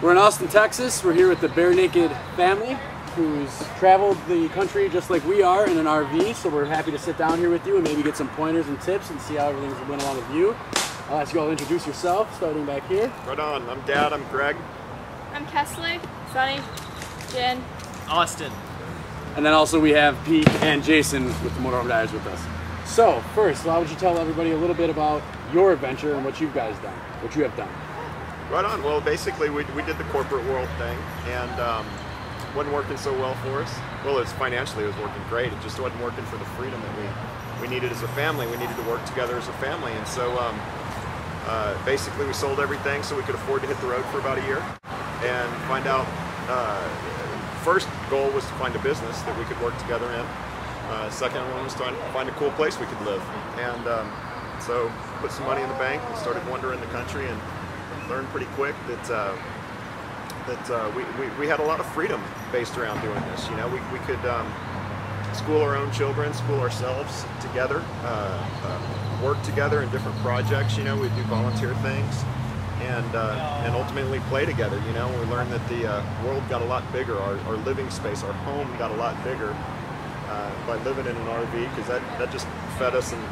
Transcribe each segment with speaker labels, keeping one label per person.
Speaker 1: We're in Austin, Texas. We're here with the Barenaked family who's traveled the country just like we are in an RV, so we're happy to sit down here with you and maybe get some pointers and tips and see how everything's went along with you. I'll ask you all to introduce yourself, starting back here.
Speaker 2: Right on. I'm Dad. I'm Greg.
Speaker 3: I'm Kesley. Sonny. Jen.
Speaker 4: Austin.
Speaker 1: And then also we have Pete and Jason with the Motorhome Dyers with us. So first, why would you tell everybody a little bit about your adventure and what you have done?
Speaker 2: Right on. Well, basically we did the corporate world thing, and wasn't working so well for us. Well, financially it was working great. It just wasn't working for the freedom that we needed as a family. We needed to work together as a family, and so basically we sold everything so we could afford to hit the road for about a year and find out. First goal was to find a business that we could work together in. Second one was trying to find a cool place we could live, and so put some money in the bank and started wandering the country and learned pretty quick that we had a lot of freedom based around doing this. You know, we could school our own children, school ourselves together, work together in different projects. You know, we'd do volunteer things, and ultimately play together. You know, we learned that the world got a lot bigger. Our living space, our home got a lot bigger by living in an RV, because that just fed us and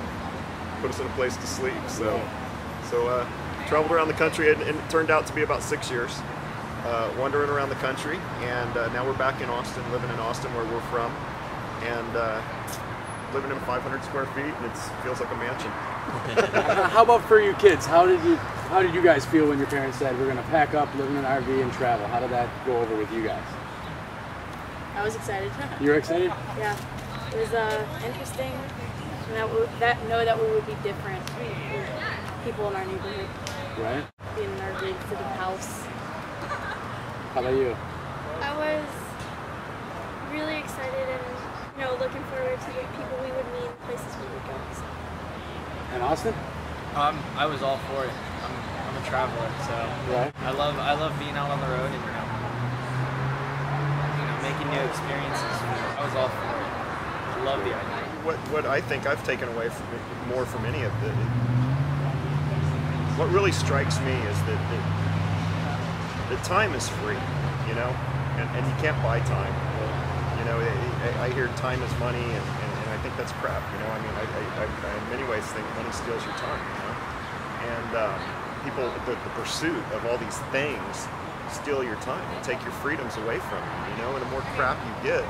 Speaker 2: put us in a place to sleep. So traveled around the country, and it turned out to be about 6 years wandering around the country, and now we're back in Austin, living in Austin where we're from, and living in 500 square feet, and it feels like a mansion.
Speaker 1: How about for you kids? How did you guys feel when your parents said we're going to pack up, live in an RV, and travel? How did that go over with you guys?
Speaker 3: I was excited.
Speaker 1: You were excited?
Speaker 3: Yeah. It was interesting know that we would be different with people in our neighborhood.
Speaker 1: Right.
Speaker 3: Being in our RV instead of the house.
Speaker 1: How about you?
Speaker 5: I was really excited and looking forward to the people we would meet and places we would go. So.
Speaker 1: And Austin?
Speaker 4: I was all for it. I'm a traveler, so
Speaker 1: right.
Speaker 4: I love being out on the road and making new experiences. I was all for it. I love the idea.
Speaker 2: What I think I've taken away from any of it, what really strikes me is that the time is free, you know, and you can't buy time. You know, I hear time is money, and I think that's crap. You know, I mean, I in many ways think money steals your time. You know, and people, the pursuit of all these things steal your time and take your freedoms away from you. You know, and the more crap you get,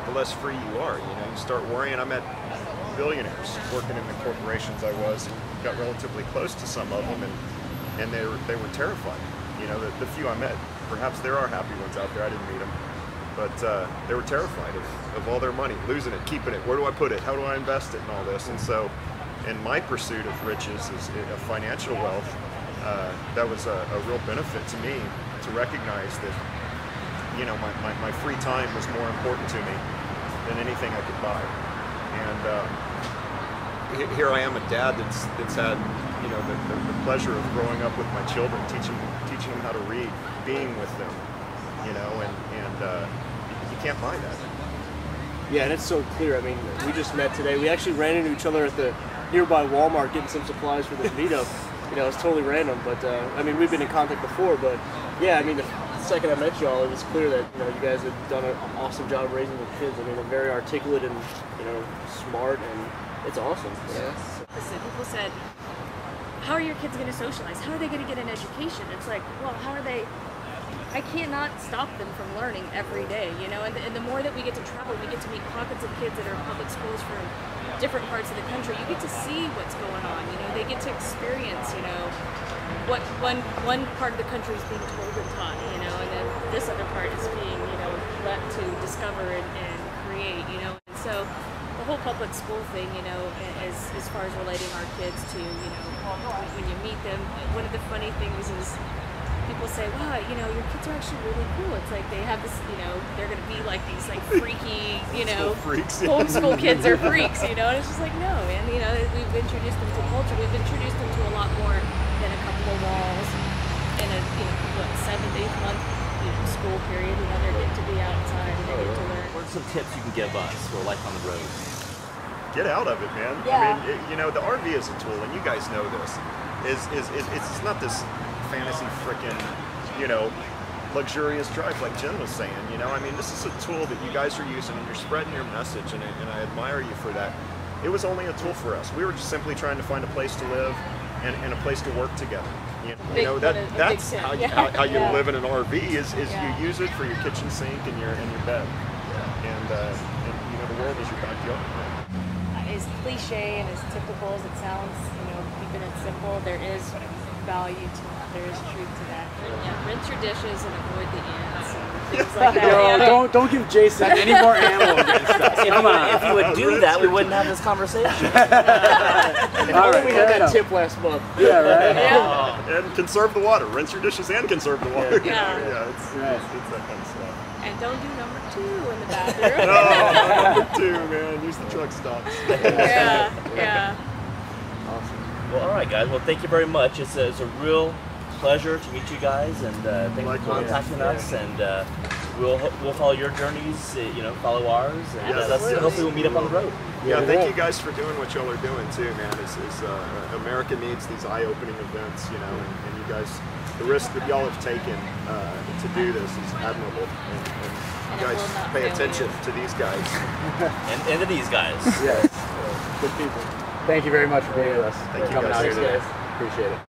Speaker 2: the less free you are. You know, you start worrying. I met billionaires working in the corporations I was, and got relatively close to some of them, and they were terrified. You know, the few I met, perhaps there are happy ones out there. I didn't meet them, but they were terrified of all their money, losing it, keeping it. Where do I put it? How do I invest it? And all this. And so, in my pursuit of riches, of financial wealth, that was a real benefit to me to recognize that, you know, my free time was more important to me than anything I could buy. And here I am, a dad that's had, you know, the pleasure of growing up with my children, teaching them how to read, being with them, you know, and you can't buy that.
Speaker 6: Yeah, and it's so clear. I mean, we just met today. We actually ran into each other at the nearby Walmart getting some supplies for this meetup. You know, it's totally random, but I mean, we've been in contact before, but yeah, I mean, the second I met y'all, it was clear that, you know, you guys had done an awesome job raising the kids. I mean, they're very articulate and, you know, smart, and it's awesome. You know?
Speaker 3: Listen, people said, how are your kids going to socialize? How are they going to get an education? It's like, well, how are they? I cannot stop them from learning every day, you know, and the more that we get to travel, we get to meet pockets of kids that are in public schools from different parts of the country. You get to see what's going on, you know, they get to experience, you know, what one part of the country is being told and taught, you know, and then this other part is being, you know, let to discover and create, you know. And so the whole public school thing, you know, as far as relating our kids to, you know, when you meet them, one of the funny things is people say, wow, you know, your kids are actually really cool. It's like they have this, you know, they're going to be like these like freaky, you know, homeschool kids are freaks, you know, and it's just like, no, man, you know, we've introduced them to culture. We've introduced them to a lot more than a couple of walls in a, you know, what, 7th, 8th month, you know, school period. You know, they're getting to be outside and they get to learn.
Speaker 7: What are some tips you can give us for life on the road?
Speaker 2: Get out of it, man.
Speaker 3: Yeah.
Speaker 2: I mean, you know, the RV is a tool, and you guys know this. It's not this fantasy frickin', you know, luxurious drive like Jen was saying. You know, I mean, this is a tool that you guys are using, and you're spreading your message, and I admire you for that. It was only a tool for us. We were just simply trying to find a place to live and a place to work together. You know, that's how you live in an RV is you use it for your kitchen sink and your bed, and you know, the world is your backyard.
Speaker 3: As cliche and as typical as it sounds, you know, keeping it simple, there is value to that. There is truth to that. Yeah, rinse your dishes and avoid the ants and things like that.
Speaker 1: Yo, don't give Jason any more ammo against us. Come on.
Speaker 7: If you would do that, we wouldn't have this conversation.
Speaker 1: All right,
Speaker 6: we had that tip last month.
Speaker 1: Yeah, right.
Speaker 3: Yeah.
Speaker 2: And conserve the water. Rinse your dishes and conserve the water.
Speaker 3: Yeah.
Speaker 2: Yeah, it's that kind of stuff.
Speaker 3: And don't do number 2 in the bathroom.
Speaker 2: No, number 2, man. Use the truck stops.
Speaker 3: Yeah.
Speaker 7: Well, all right, guys. Well, thank you very much. It's a real pleasure to meet you guys, and thank you for contacting us. And we'll follow your journeys. You know, follow ours, and hopefully we'll meet up on the road.
Speaker 2: Yeah, thank you guys for doing what y'all are doing too, man. America needs these eye-opening events, you know, and you guys, the risk that y'all have taken to do this is admirable. And you guys pay attention to these guys.
Speaker 7: and to these guys.
Speaker 1: Yes. Good people. Thank you very much for being with us.
Speaker 2: Thank you
Speaker 1: coming
Speaker 2: guys.
Speaker 1: out here today. Appreciate it.